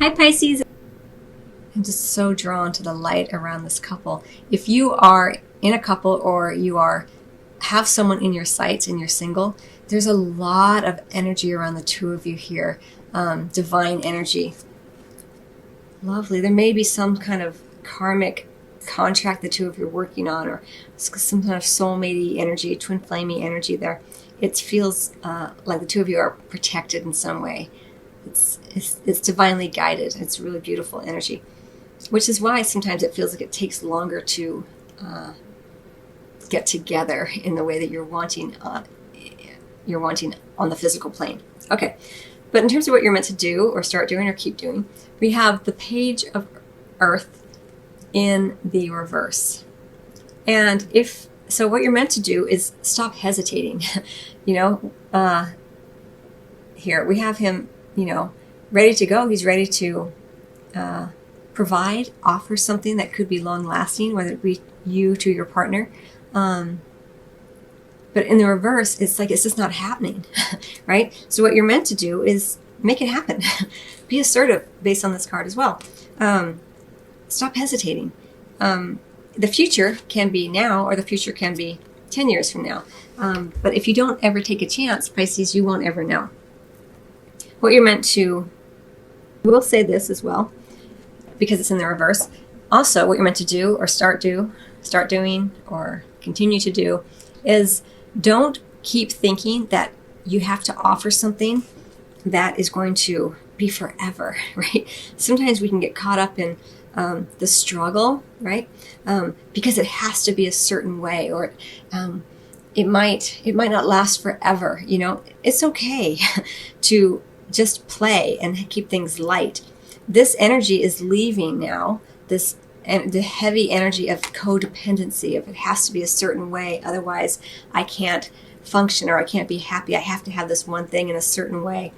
Hi Pisces. I'm just so drawn to the light around this couple. If you are in a couple or you are have someone in your sights and you're single, there's a lot of energy around the two of you here. Divine energy. Lovely. There may be some kind of karmic contract the two of you are working on, or some kind of soulmate energy, twin flamey energy there. It feels like the two of you are protected in some way. It's divinely guided. It's really beautiful energy, which is why sometimes it feels like it takes longer to get together in the way that you're wanting on the physical plane. Okay, but in terms of what you're meant to do or start doing or keep doing, we have the Page of Earth in the reverse. And what you're meant to do is stop hesitating. Here we have him, ready to go. He's ready to provide, offer something that could be long lasting, whether it be you to your partner. But in the reverse, it's like it's just not happening, right? So what you're meant to do is make it happen. Be assertive based on this card as well. Stop hesitating. The future can be now, or the future can be 10 years from now. But if you don't ever take a chance, Pisces, you won't ever know. What you're meant to, we'll say this as well, because it's in the reverse. Also, what you're meant to do or start doing, or continue to do is don't keep thinking that you have to offer something that is going to be forever, right? Sometimes we can get caught up in the struggle, right? Because it has to be a certain way, or it might not last forever. It's okay to just play and keep things light. This energy is leaving now. The heavy energy of codependency, of it has to be a certain way, otherwise I can't function or I can't be happy. I have to have this one thing in a certain way.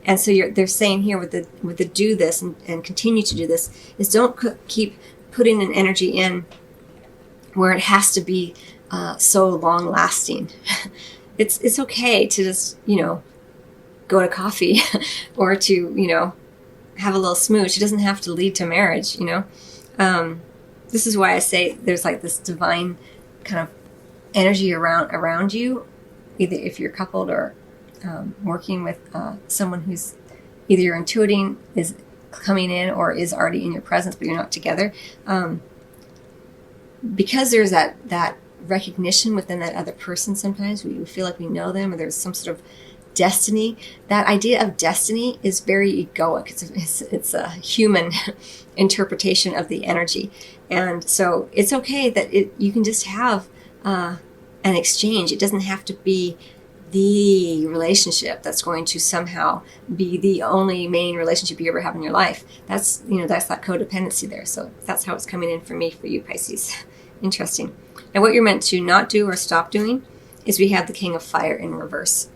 And so they're saying here with the do this and continue to do this is don't keep putting an energy in where it has to be so long lasting. It's okay to just go to coffee or to have a little smooch. It doesn't have to lead to marriage. This is why I say there's like this divine kind of energy around you, either if you're coupled or working with someone who's either you're intuiting is coming in or is already in your presence, but you're not together. Because there's that recognition within that other person, sometimes we feel like we know them, or there's some sort of destiny. That idea of destiny is very egoic. It's a human interpretation of the energy. And so it's okay that you can just have an exchange. It doesn't have to be the relationship that's going to somehow be the only main relationship you ever have in your life. That's that codependency there. So that's how it's coming in for me, for you, Pisces. Interesting. And what you're meant to not do or stop doing is we have the King of Fire in reverse.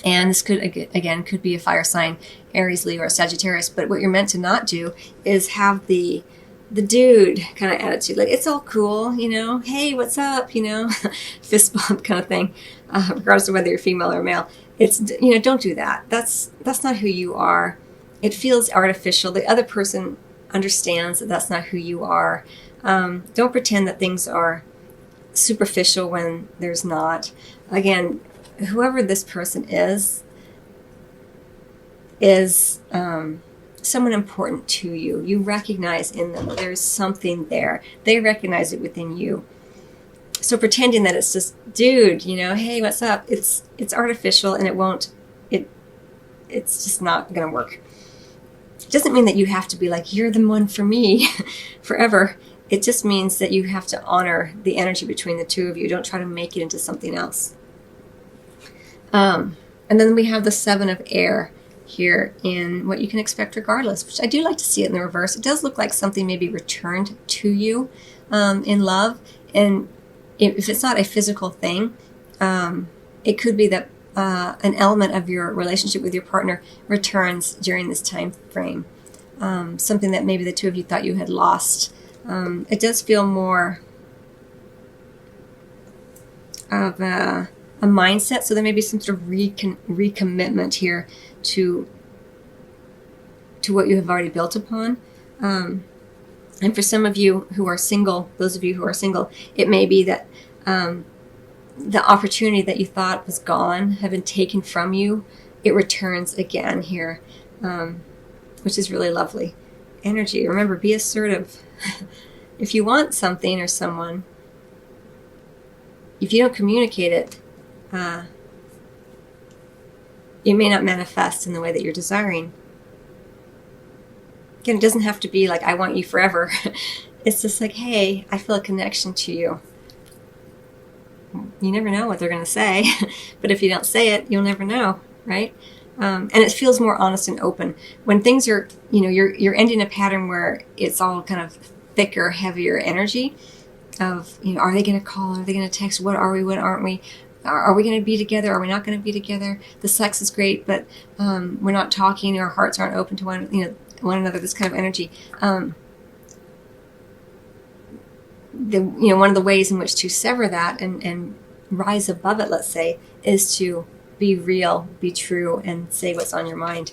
And this could be a fire sign, Aries, Leo, or Sagittarius. But what you're meant to not do is have the dude kind of attitude, like it's all cool, hey, what's up, fist bump kind of thing, regardless of whether you're female or male. It's don't do that. That's not who you are. It feels artificial. The other person understands that that's not who you are. Don't pretend that things are superficial when there's not. Again, whoever this person is someone important to you. You recognize in them there's something there. They recognize it within you. So pretending that it's just, dude, hey, what's up? It's artificial, and it's just not going to work. It doesn't mean that you have to be like, you're the one for me forever. It just means that you have to honor the energy between the two of you. Don't try to make it into something else. And then we have the Seven of Air here in what you can expect regardless, which I do like to see it in the reverse. It does look like something may be returned to you in love. And if it's not a physical thing, it could be that an element of your relationship with your partner returns during this time frame. Something that maybe the two of you thought you had lost. It does feel more of a mindset, so there may be some sort of recommitment here to to what you have already built upon. And for some of you who are single, those of you who are single, it may be that the opportunity that you thought was gone have been taken from you. It returns again here, which is really lovely energy. Remember, be assertive. If you want something or someone, if you don't communicate it, it may not manifest in the way that you're desiring. Again, it doesn't have to be like, I want you forever. It's just like, hey, I feel a connection to you. You never know what they're going to say, but if you don't say it, you'll never know, right? And it feels more honest and open. When things are, you're ending a pattern where it's all kind of thicker, heavier energy of, are they going to call? Are they going to text? What are we? What aren't we? Are we going to be together? Are we not going to be together? The sex is great, but we're not talking. Our hearts aren't open to one another. This kind of energy. One of the ways in which to sever that and rise above it, let's say, is to be real, be true, and say what's on your mind.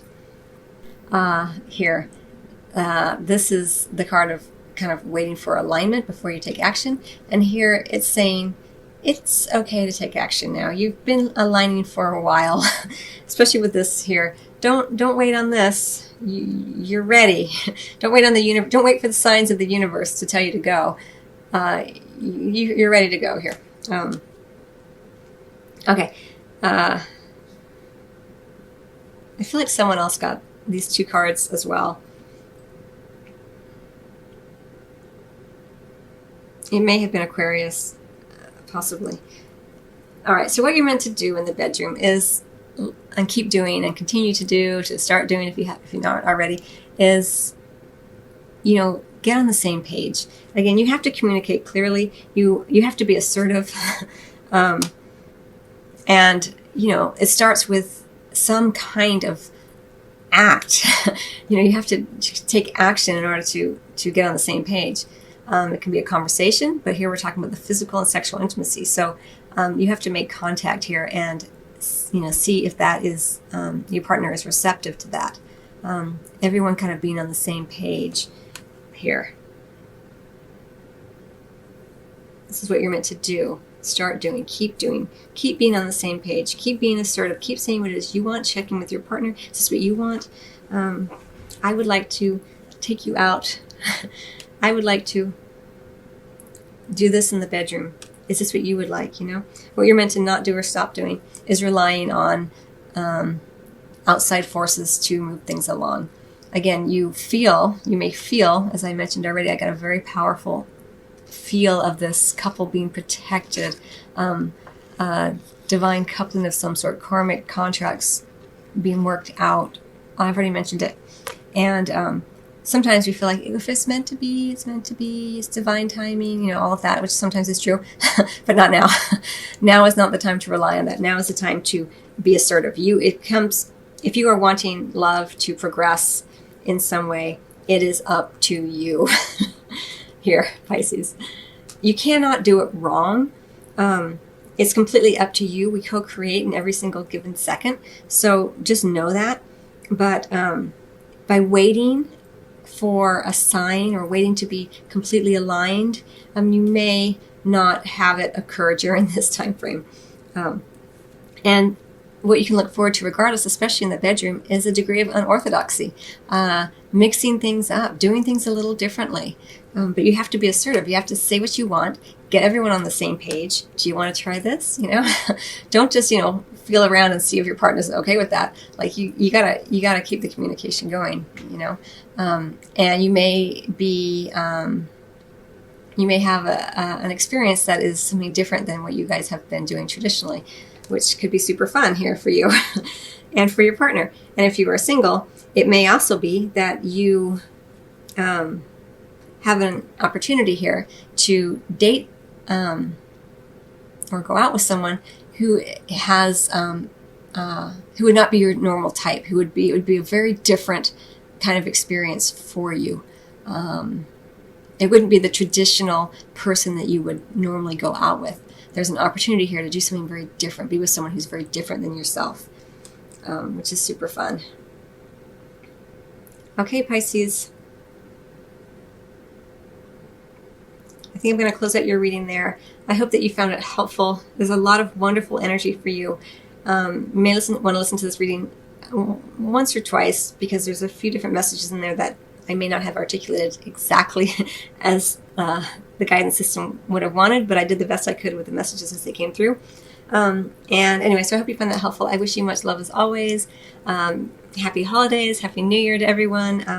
Here, this is the card of kind of waiting for alignment before you take action. And here it's saying it's okay to take action now. You've been aligning for a while, especially with this here. Don't wait on this. You're ready. Don't wait on the universe. Don't wait for the signs of the universe to tell you to go. You're ready to go here. Okay. I feel like someone else got these two cards as well. It may have been Aquarius, possibly. All right, so what you're meant to do in the bedroom is, and keep doing and continue to do, to start doing if you're not already, is, get on the same page. Again, you have to communicate clearly. You have to be assertive. And, it starts with some kind of act. You have to take action in order to get on the same page. It can be a conversation, but here we're talking about the physical and sexual intimacy. So you have to make contact here and, see if that is, your partner is receptive to that. Everyone kind of being on the same page here. This is what you're meant to do. Start doing, keep being on the same page, keep being assertive, keep saying what it is you want, checking with your partner. Is this what you want? I would like to take you out. I would like to do this in the bedroom. Is this what you would like? What you're meant to not do or stop doing is relying on outside forces to move things along. Again, you may feel, as I mentioned already, I got a very powerful feel of this couple being protected, divine coupling of some sort, karmic contracts being worked out. I've already mentioned it. And sometimes we feel like if it's meant to be, it's meant to be, it's divine timing, all of that, which sometimes is true, but not now. Now is not the time to rely on that. Now is the time to be assertive. If you are wanting love to progress in some way, it is up to you. Here, Pisces. You cannot do it wrong. It's completely up to you. We co-create in every single given second. So just know that. But by waiting for a sign or waiting to be completely aligned, you may not have it occur during this time frame. And what you can look forward to regardless, especially in the bedroom, is a degree of unorthodoxy, mixing things up, doing things a little differently. But you have to be assertive. You have to say what you want, get everyone on the same page. Do you want to try this? Don't just, feel around and see if your partner's okay with that. Like you gotta keep the communication going, and you may be, you may have an experience that is something different than what you guys have been doing traditionally, which could be super fun here for you and for your partner. And if you are single, it may also be that you have an opportunity here to date or go out with someone who has who would not be your normal type, it would be a very different kind of experience for you. It wouldn't be the traditional person that you would normally go out with. There's an opportunity here to do something very different, be with someone who's very different than yourself, which is super fun. Okay, Pisces. I think I'm going to close out your reading there. I hope that you found it helpful. There's a lot of wonderful energy for you. You may want to listen to this reading once or twice, because there's a few different messages in there that I may not have articulated exactly as the guidance system would have wanted, but I did the best I could with the messages as they came through. And anyway, so I hope you found that helpful. I wish you much love as always. Happy holidays, Happy New Year to everyone.